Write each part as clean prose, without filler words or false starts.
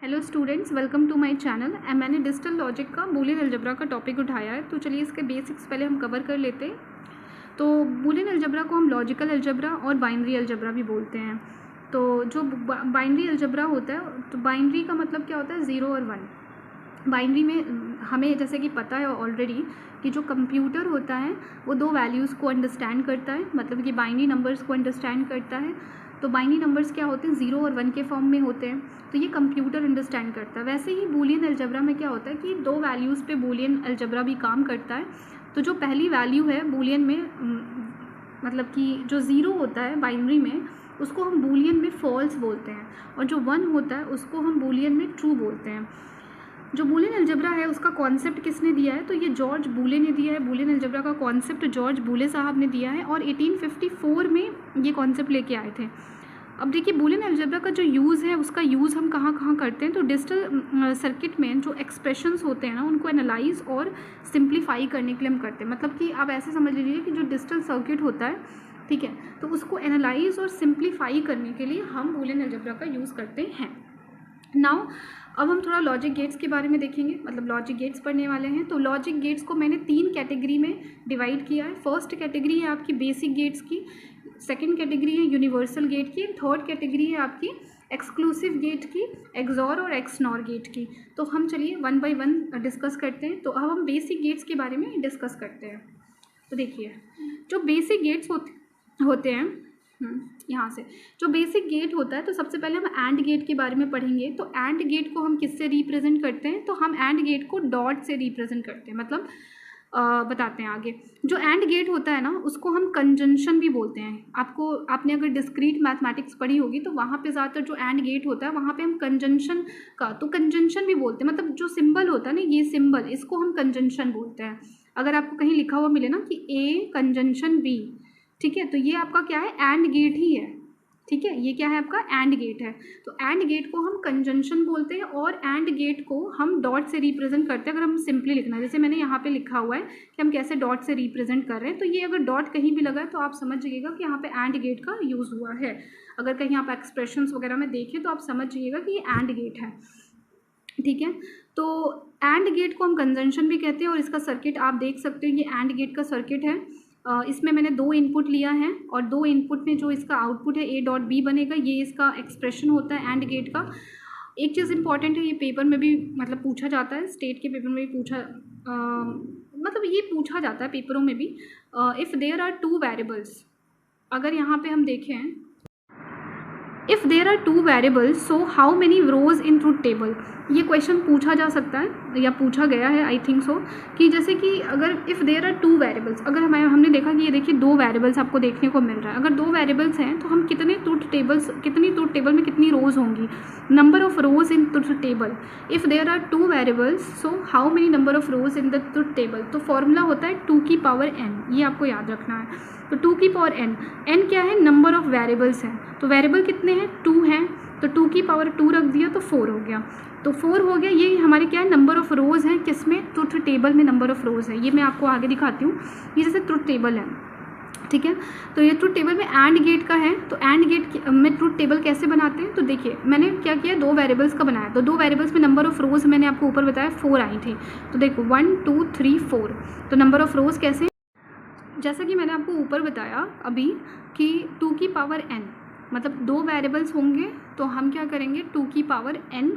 Hello students, welcome to my channel. मैंने digital logic का boolean algebra का topic उठाया है, तो चलिए इसके बेसिक्स पहले हम कवर कर लेते हैं। तो बूलियन अलजेब्रा को हम लॉजिकल अलजेब्रा और बाइनरी अलजेब्रा भी बोलते हैं। तो जो बाइनरी अलजेब्रा होता है, तो बाइनरी का मतलब क्या होता है, 0 और 1। बाइनरी में हमें जैसे कि पता है ऑलरेडी कि जो कंप्यूटर होता है वो दो वैल्यूज़ को अंडरस्टैंड करता है, मतलब कि बाइनरी नंबर्स को अंडरस्टैंड करता है। तो बाइनरी नंबर्स क्या होते हैं, 0 और 1 के फॉर्म में होते हैं, तो ये कंप्यूटर अंडरस्टैंड करता है। वैसे ही बूलियन अलजेब्रा में क्या होता है कि दो वैल्यूज़ पे बूलियन अलजेब्रा भी काम करता है। तो जो पहली वैल्यू है बूलियन में, मतलब कि जो 0 होता है बाइनरी में, उसको हम बूलियन में फॉल्स बोलते हैं, और जो 1 होता है उसको हम बूलियन में ट्रू बोलते हैं। जो बूलियन अलजेब्रा है उसका कॉन्सेप्ट किसने दिया है, तो ये जॉर्ज बूले ने दिया है। बूलियन अलजेब्रा का कॉन्सेप्ट जॉर्ज बूले साहब ने दिया है, और 1854 में ये कॉन्सेप्ट लेके आए थे। अब देखिए, बूलियन अलजेब्रा का जो यूज़ है उसका यूज़ हम कहाँ कहाँ करते हैं, तो डिजिटल सर्किट में जो एक्सप्रेशंस होते हैं ना, उनको एनालाइज और सिंप्लीफाई करने के लिए हम करते हैं। मतलब कि आप ऐसे समझ लीजिए कि जो डिजिटल सर्किट होता है, ठीक है, तो उसको एनालाइज और सिंप्लीफाई करने के लिए हम बूलियन अलजेब्रा का यूज़ करते हैं। नाउ अब हम थोड़ा लॉजिक गेट्स के बारे में देखेंगे, मतलब लॉजिक गेट्स पढ़ने वाले हैं। तो लॉजिक गेट्स को मैंने 3 कैटेगरी में डिवाइड किया है। फर्स्ट कैटेगरी है आपकी बेसिक गेट्स की, सेकंड कैटेगरी है यूनिवर्सल गेट की, थर्ड कैटेगरी है आपकी एक्सक्लूसिव गेट की, एक्सॉर और एक्सनॉर गेट की। तो हम चलिए 1 बाय 1 डिस्कस करते हैं। तो अब हम बेसिक गेट्स के बारे में डिस्कस करते हैं। तो देखिए, जो बेसिक गेट्स होते हैं, यहाँ से जो बेसिक गेट होता है, तो सबसे पहले हम एंड गेट के बारे में पढ़ेंगे। तो एंड गेट को हम किससे रिप्रेजेंट करते हैं, तो हम एंड गेट को डॉट से रिप्रेजेंट करते हैं। मतलब बताते हैं आगे। जो एंड गेट होता है ना, उसको हम कंजंक्शन भी बोलते हैं। आपने अगर डिस्क्रीट मैथमेटिक्स पढ़ी होगी तो वहाँ पे ज़्यादातर जो एंड गेट होता है वहाँ पे हम कंजंक्शन का, तो कंजंक्शन भी बोलते हैं। मतलब जो सिंबल होता है ना, ये सिंबल, इसको हम कंजंक्शन बोलते हैं। अगर आपको कहीं लिखा हुआ मिले ना कि ए कंजंक्शन बी, ठीक है, तो ये आपका क्या है, एंड गेट ही है। ठीक है, ये क्या है, आपका एंड गेट है। तो एंड गेट को हम कंजंक्शन बोलते हैं, और एंड गेट को हम डॉट से रिप्रेजेंट करते हैं। अगर हम सिंपली लिखना है, जैसे मैंने यहाँ पे लिखा हुआ है कि हम कैसे डॉट से रिप्रेजेंट कर रहे हैं, तो ये अगर डॉट कहीं भी लगा है तो आप समझ जाइएगा कि यहाँ पे एंड गेट का यूज़ हुआ है। अगर कहीं आप एक्सप्रेशंस वगैरह में देखें तो आप समझ जाइएगा कि ये एंड गेट है। ठीक है, तो एंड गेट को हम कंजंक्शन भी कहते हैं, और इसका सर्किट आप देख सकते हो, ये एंड गेट का सर्किट है। इसमें मैंने 2 इनपुट लिया है, और 2 इनपुट में जो इसका आउटपुट है A डॉट B बनेगा, ये इसका एक्सप्रेशन होता है एंड गेट का। एक चीज़ इंपॉर्टेंट है, ये पेपर में भी मतलब पूछा जाता है, स्टेट के पेपर में भी पूछा, मतलब ये पूछा जाता है पेपरों में भी। इफ़ देयर आर 2 वेरिएबल्स, अगर यहाँ पे हम देखें, if there are 2 variables, so how many rows in truth table, ये क्वेश्चन पूछा जा सकता है या पूछा गया है, आई थिंक सो, कि जैसे कि अगर इफ़ देयर आर 2 वेरिएबल्स, अगर हमने देखा कि ये देखिए 2 वेरिएबल्स आपको देखने को मिल रहा है। अगर 2 वेरिएबल्स हैं तो हम कितनी ट्रूथ टेबल में कितनी रोज होंगी, number of rows in truth table. If there are 2 variables, so how many number of rows in the truth table. तो फॉर्मूला होता है 2 की पावर n, ये आपको याद रखना है। तो 2 की पावर n क्या है, नंबर ऑफ वेरिएबल्स हैं। तो वेरिएबल कितने हैं, 2 हैं, तो 2 की पावर 2 रख दिया तो 4 हो गया। तो 4 हो गया, ये हमारे क्या है, नंबर ऑफ रोज़ हैं, किसमें, ट्रूथ टेबल में नंबर ऑफ रोज़ है। ये मैं आपको आगे दिखाती हूँ, ये जैसे ट्रूथ टेबल है, ठीक है। तो ये ट्रूथ टेबल में एंड गेट का है। तो एंड गेट में ट्रूथ टेबल कैसे बनाते हैं, तो देखिए मैंने क्या किया, 2 वेरिएबल्स का बनाया। तो 2 वेरिएबल्स में नंबर ऑफ रोज़ मैंने आपको ऊपर बताया 4 आई थी। तो देखो 1 2 3 4, तो नंबर ऑफ रोज़ कैसे, जैसा कि मैंने आपको ऊपर बताया अभी कि 2 की पावर n, मतलब 2 वेरिएबल्स होंगे तो हम क्या करेंगे, 2 की पावर n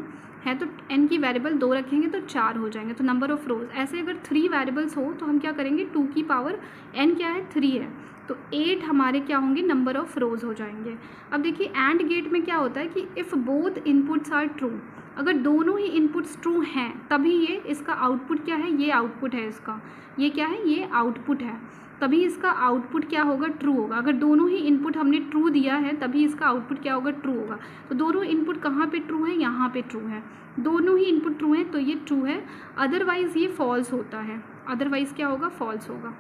है तो n की वेरिएबल 2 रखेंगे तो 4 हो जाएंगे, तो नंबर ऑफ रोज। ऐसे अगर 3 वेरिएबल्स हो तो हम क्या करेंगे, 2 की पावर n क्या है, 3 है, तो 8 हमारे क्या होंगे, नंबर ऑफ रोज हो जाएंगे। अब देखिए एंड गेट में क्या होता है कि if both inputs are true, अगर दोनों ही इनपुट्स ट्रू हैं तभी ये इसका आउटपुट क्या है, ये आउटपुट है इसका, ये क्या है, ये आउटपुट है, तभी इसका आउटपुट क्या होगा, ट्रू होगा। अगर दोनों ही इनपुट हमने ट्रू दिया है तभी इसका आउटपुट क्या होगा, ट्रू होगा। तो दोनों इनपुट कहाँ पे ट्रू है, यहाँ पे ट्रू है, दोनों ही इनपुट ट्रू हैं तो ये ट्रू है, अदरवाइज़ ये फॉल्स होता है, अदरवाइज़ क्या होगा, फॉल्स होगा।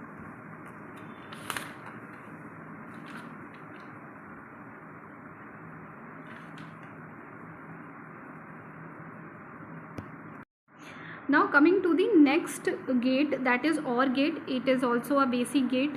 Now coming to the next gate, that is OR gate. It is also a basic gate.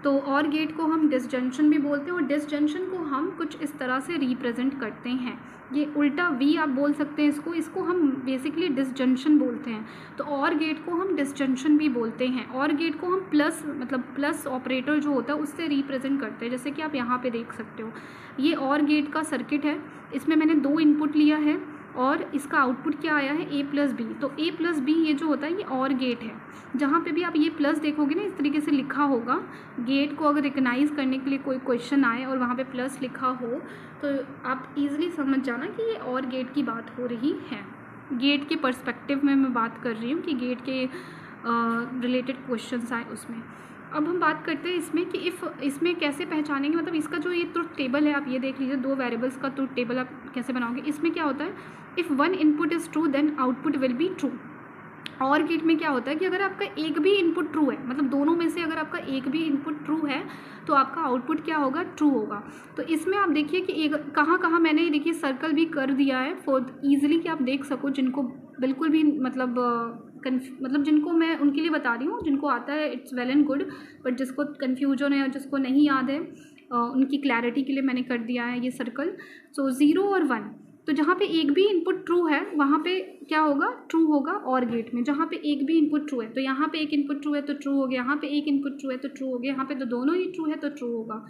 तो और गेट को हम डिसजंक्शन भी बोलते हैं, और डिसजंक्शन को हम कुछ इस तरह से रिप्रेजेंट करते हैं। ये उल्टा वी आप बोल सकते हैं इसको हम बेसिकली डिसजंक्शन बोलते हैं। तो और गेट को हम डिसजंक्शन भी बोलते हैं। और गेट को हम प्लस मतलब प्लस ऑपरेटर जो होता है उससे रिप्रेजेंट करते हैं, जैसे कि आप यहाँ पे देख सकते हो। ये और गेट का सर्किट है, इसमें मैंने 2 इनपुट लिया है और इसका आउटपुट क्या आया है A प्लस बी। तो A प्लस बी ये जो होता है ये और गेट है। जहाँ पे भी आप ये प्लस देखोगे ना, इस तरीके से लिखा होगा। गेट को अगर रिकग्नाइज़ करने के लिए कोई क्वेश्चन आए और वहाँ पे प्लस लिखा हो तो आप इजीली समझ जाना कि ये और गेट की बात हो रही है। गेट के पर्सपेक्टिव में मैं बात कर रही हूँ कि गेट के रिलेटेड क्वेश्चंस आए उसमें। अब हम बात करते हैं इसमें कि इसमें कैसे पहचानेंगे, मतलब इसका जो ये ट्रुथ टेबल है आप ये देख लीजिए, 2 वेरिएबल्स का ट्रुथ टेबल आप कैसे बनाओगे। इसमें क्या होता है, if one input is true then output will be true. और गेट में क्या होता है कि अगर आपका एक भी इनपुट ट्रू है, मतलब दोनों में से अगर आपका एक भी इनपुट ट्रू है तो आपका आउटपुट क्या होगा, ट्रू होगा। तो इसमें आप देखिए कि एक कहाँ मैंने देखिए सर्कल भी कर दिया है फॉर ईजिली कि आप देख सको, जिनको बिल्कुल भी मतलब जिनको मैं उनके लिए बता रही हूँ, जिनको आता है it's well and good, but जिसको कन्फ्यूजन है और जिसको नहीं याद है उनकी क्लैरिटी के लिए मैंने कर दिया है ये सर्कल। सो 0 और 1, तो जहाँ पे एक भी इनपुट ट्रू है वहाँ पे क्या होगा, ट्रू होगा और गेट में। जहाँ पे एक भी इनपुट ट्रू है तो यहाँ पे एक इनपुट ट्रू है तो ट्रू हो गया, यहाँ पे एक इनपुट ट्रू है तो ट्रू हो गया, यहाँ पे तो दोनों ही ट्रू है तो ट्रू होगा।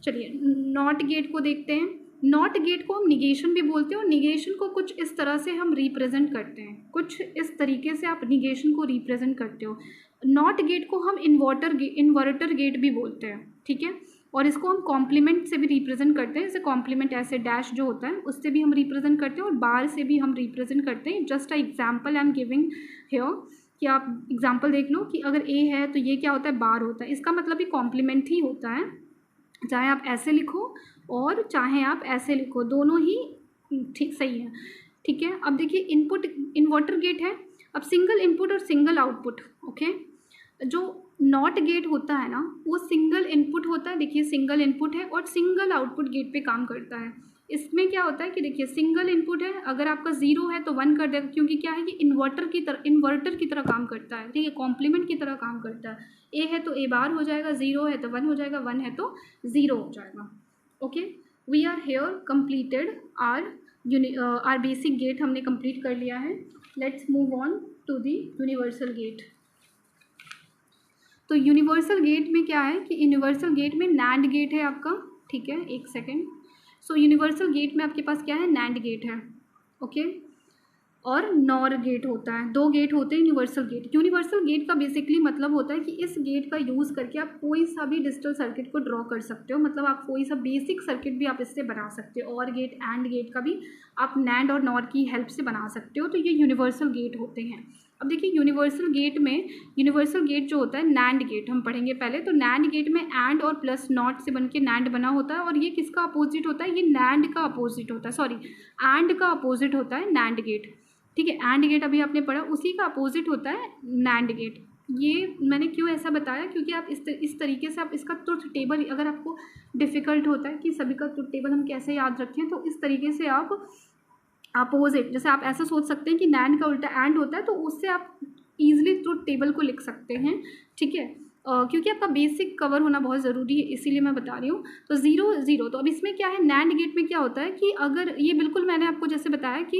चलिए नॉट गेट को देखते हैं। नॉट गेट को हम निगेशन भी बोलते हैं, और निगेशन को कुछ इस तरह से हम रिप्रेजेंट करते हैं, कुछ इस तरीके से आप निगेशन को रिप्रेजेंट करते हो। नॉट गेट को हम इन्वर्टर गेट भी बोलते हैं, ठीक है। और इसको हम कॉम्प्लीमेंट से भी रिप्रेजेंट करते हैं, जैसे कॉम्प्लीमेंट ऐसे डैश जो होता है उससे भी हम रिप्रेजेंट करते हैं और बार से भी हम रिप्रेजेंट करते हैं। Just a example I am giving here कि आप एग्जाम्पल देख लो कि अगर ए है तो ये क्या होता है, बार होता है। इसका मतलब भी कॉम्प्लीमेंट ही होता है, चाहे आप ऐसे लिखो और चाहे आप ऐसे लिखो, दोनों ही ठीक सही है, ठीक है। अब देखिए इनपुट इन्वर्टर गेट है। अब सिंगल इनपुट और सिंगल आउटपुट, ओके। जो नॉट गेट होता है ना वो सिंगल इनपुट होता है, देखिए सिंगल इनपुट है और सिंगल आउटपुट गेट पे काम करता है। इसमें क्या होता है कि देखिए सिंगल इनपुट है, अगर आपका 0 है तो 1 कर देगा, क्योंकि क्या है कि इन्वर्टर की तरह काम करता है, ठीक है, कॉम्प्लीमेंट की तरह काम करता है। ए है तो ए बार हो जाएगा, 0 है तो 1 हो जाएगा, 1 है तो 0 हो जाएगा। Okay, we are here completed our basic gate हमने कंप्लीट कर लिया है। Let's move on to the universal gate. तो यूनिवर्सल गेट में क्या है कि यूनिवर्सल गेट में नैंड गेट है आपका, ठीक है, एक सेकेंड। सो यूनिवर्सल गेट में आपके पास क्या है, नैंड गेट है, ओके, और नॉर गेट होता है। 2 गेट होते हैं यूनिवर्सल गेट। यूनिवर्सल गेट का बेसिकली मतलब होता है कि इस गेट का यूज़ करके आप कोई सा भी डिजिटल सर्किट को ड्रॉ कर सकते हो, मतलब आप कोई सा बेसिक सर्किट भी आप इससे बना सकते हो। और गेट एंड गेट का भी आप नैंड और नॉर की हेल्प से बना सकते हो। तो ये यूनिवर्सल गेट होते हैं। अब देखिए यूनिवर्सल गेट जो होता है नैंड गेट हम पढ़ेंगे पहले। तो नैंड गेट में एंड और प्लस नॉट से बन के नैंड बना होता है, और ये किसका अपोजिट होता है, ये नैंड का अपोजिट होता है, सॉरी एंड का अपोजिट होता है नैंड गेट, ठीक है। एंड गेट अभी आपने पढ़ा, उसी का अपोजिट होता है नैंड गेट। ये मैंने क्यों ऐसा बताया, क्योंकि आप इस तरीके से आप इसका ट्रुथ टेबल, अगर आपको डिफ़िकल्ट होता है कि सभी का ट्रुथ टेबल हम कैसे याद रखें, तो इस तरीके से आप अपोजिट, जैसे आप ऐसा सोच सकते हैं कि नैंड का उल्टा एंड होता है, तो उससे आप ईजिली ट्रुथ टेबल को लिख सकते हैं, ठीक है। क्योंकि आपका बेसिक कवर होना बहुत ज़रूरी है, इसीलिए मैं बता रही हूँ। तो 0 0, तो अब इसमें क्या है, नैंड गेट में क्या होता है कि अगर ये बिल्कुल मैंने आपको जैसे बताया कि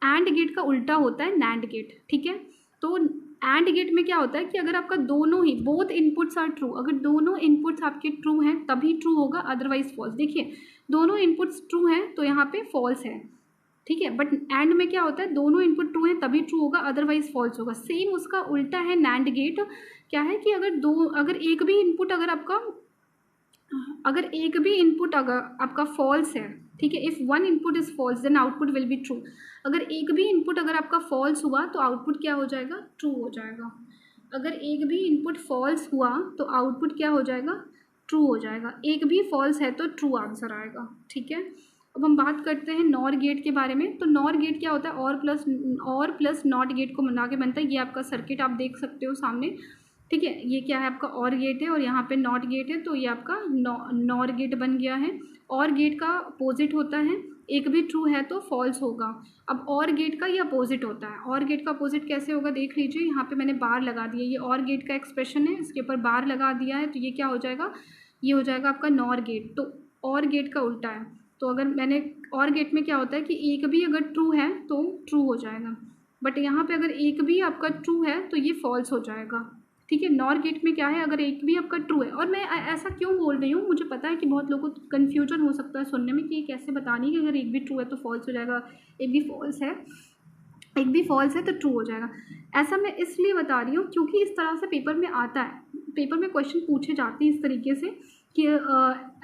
एंड गेट का उल्टा होता है नैंड गेट, ठीक है। तो एंड गेट में क्या होता है कि अगर आपका दोनों ही बोथ इनपुट्स आर ट्रू, अगर दोनों इनपुट्स आपके ट्रू हैं तभी ट्रू होगा, अदरवाइज फॉल्स। देखिए दोनों इनपुट्स ट्रू हैं तो यहाँ पे फॉल्स है, ठीक है। बट एंड में क्या होता है, दोनों इनपुट ट्रू हैं तभी ट्रू होगा, अदरवाइज फॉल्स होगा। सेम उसका उल्टा है नैंड गेट, क्या है कि अगर एक भी इनपुट अगर आपका फॉल्स है, ठीक है, if one input is false then output will be true. अगर एक भी इनपुट अगर आपका फॉल्स हुआ तो आउटपुट क्या हो जाएगा, ट्रू हो जाएगा। अगर एक भी इनपुट फॉल्स हुआ तो आउटपुट क्या हो जाएगा, ट्रू हो जाएगा। एक भी फॉल्स है तो ट्रू आंसर आएगा, ठीक है। अब हम बात करते हैं नॉर गेट के बारे में। तो नॉर गेट क्या होता है, और प्लस नॉट गेट को मिला के बनता है। ये आपका सर्किट आप देख सकते हो सामने, ठीक है। ये क्या है, आपका और गेट है और यहाँ पे नॉट गेट है, तो ये आपका नॉर गेट बन गया है। और गेट का अपोजिट होता है एक भी ट्रू है तो फॉल्स होगा। अब और गेट का ये अपोजिट होता है। और गेट का अपोजिट कैसे होगा देख लीजिए, यहाँ पे मैंने बार लगा दिया, ये और गेट का एक्सप्रेशन है, इसके ऊपर बार लगा दिया है, तो ये क्या हो जाएगा, ये हो जाएगा आपका नॉर गेट। तो और गेट का उल्टा है। तो अगर मैंने और गेट में क्या होता है कि एक भी अगर ट्रू है तो ट्रू हो जाएगा, बट यहाँ पे अगर एक भी आपका ट्रू है तो ये फॉल्स हो जाएगा। ठीक है, नॉर गेट में क्या है, अगर एक भी आपका ट्रू है, और मैं ऐसा क्यों बोल रही हूँ, मुझे पता है कि बहुत लोगों को कन्फ्यूजन हो सकता है सुनने में कि ये कैसे बतानी कि अगर एक भी ट्रू है तो फॉल्स हो जाएगा, एक भी फॉल्स है तो ट्रू हो जाएगा। ऐसा मैं इसलिए बता रही हूँ क्योंकि इस तरह से पेपर में आता है, पेपर में क्वेश्चन पूछे जाते हैं इस तरीके से कि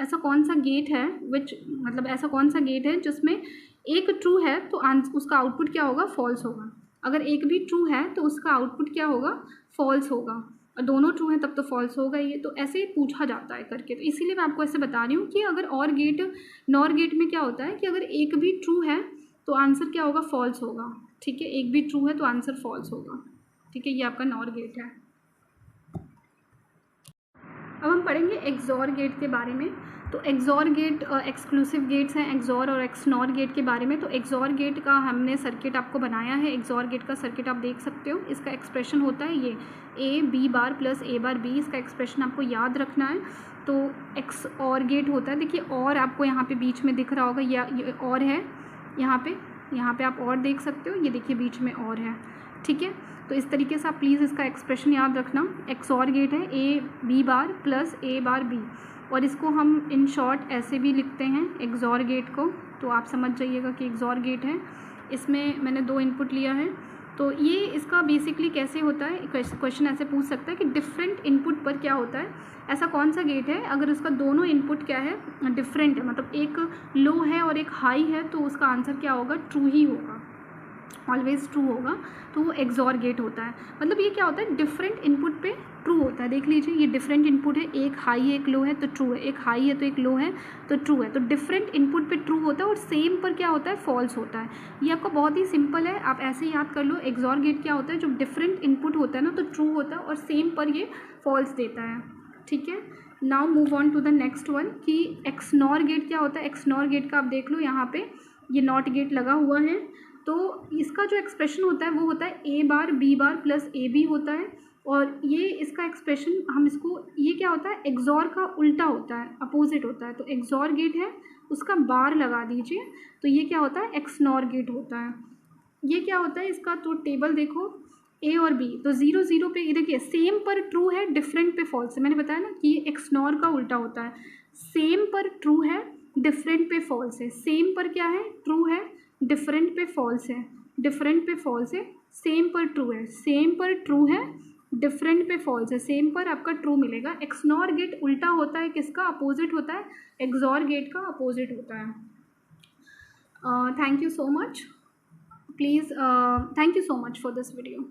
ऐसा कौन सा गेट है मतलब ऐसा कौन सा गेट है जिसमें एक ट्रू है तो उसका आउटपुट क्या होगा, फॉल्स होगा। अगर एक भी ट्रू है तो उसका आउटपुट क्या होगा, फॉल्स होगा, और दोनों ट्रू हैं तब तो फॉल्स होगा। ये तो ऐसे ही पूछा जाता है करके, तो इसीलिए मैं आपको ऐसे बता रही हूँ कि अगर और गेट नॉर गेट में क्या होता है कि अगर एक भी ट्रू है तो आंसर क्या होगा, फॉल्स होगा। ठीक है, एक भी ट्रू है तो आंसर फॉल्स होगा। ठीक है, ये आपका नॉर गेट है। अब हम पढ़ेंगे एक्सॉर गेट के बारे में। तो एक्सॉर गेट एक्सक्लूसिव गेट्स हैं, एक्सॉर और एक्सनॉर गेट के बारे में। तो एक्सॉर गेट का हमने सर्किट आपको बनाया है, एक्सॉर गेट का सर्किट आप देख सकते हो। इसका एक्सप्रेशन होता है ये A B bar plus A bar B, इसका एक्सप्रेशन आपको याद रखना है। तो एक्स और गेट होता है, देखिए और आपको यहाँ पे बीच में दिख रहा होगा, या ये और है यहाँ पे आप और देख सकते हो, ये देखिए बीच में और है। ठीक है, तो इस तरीके से आप प्लीज़ इसका एक्सप्रेशन याद रखना। एक्सॉर गेट है A B bar plus A bar B, और इसको हम इन शॉर्ट ऐसे भी लिखते हैं एक्सॉर गेट को। तो आप समझ जाइएगा कि एक्सॉर गेट है। इसमें मैंने 2 इनपुट लिया है। तो ये इसका बेसिकली कैसे होता है, क्वेश्चन ऐसे पूछ सकता है कि डिफरेंट इनपुट पर क्या होता है, ऐसा कौन सा गेट है अगर उसका दोनों इनपुट क्या है, डिफरेंट है, मतलब एक लो है और एक हाई है, तो उसका आंसर क्या होगा, ट्रू ही होगा, ऑलवेज ट्रू होगा। तो वो एक्सॉर गेट होता है। मतलब ये क्या होता है, डिफरेंट इनपुट पे ट्रू होता है। देख लीजिए ये डिफरेंट इनपुट है, एक हाई है एक लो है तो ट्रू है, एक हाई है तो एक लो है तो ट्रू है। तो डिफरेंट इनपुट पे ट्रू होता है और सेम पर क्या होता है, फॉल्स होता है। ये आपका बहुत ही सिंपल है, आप ऐसे ही याद कर लो। एक्सॉर गेट क्या होता है, जब डिफरेंट इनपुट होता है ना तो ट्रू होता है और सेम पर ये फॉल्स देता है। ठीक है, now move on to the next one कि एक्सनॉर गेट क्या होता है। एक्सनॉर गेट का आप देख लो, यहाँ पे ये नॉट गेट लगा हुआ है। तो इसका जो एक्सप्रेशन होता है वो होता है A bar B bar plus A B होता है, और ये इसका एक्सप्रेशन हम इसको, ये क्या होता है, एक्सॉर का उल्टा होता है, अपोजिट होता है। तो एक्सॉर गेट है, उसका बार लगा दीजिए, तो ये क्या होता है, एक्सनॉर गेट होता है। ये क्या होता है इसका, तो टेबल देखो ए और बी, तो 0 0 पे ये देखिए सेम पर ट्रू है, डिफरेंट पे फॉल्स है। मैंने बताया ना कि ये एक्सनॉर का उल्टा होता है, सेम पर ट्रू है, डिफरेंट पे फॉल्स है। सेम पर क्या है, ट्रू है, डिफरेंट पे फॉल्स है, डिफरेंट पे फॉल्स है, सेम पर ट्रू है, सेम पर ट्रू है, डिफरेंट पे फॉल्स है, सेम पर आपका ट्रू मिलेगा। एक्सनॉर गेट उल्टा होता है, किसका अपोजिट होता है, एक्सॉर गेट का अपोजिट होता है। Thank you so much, please thank you so much for this video.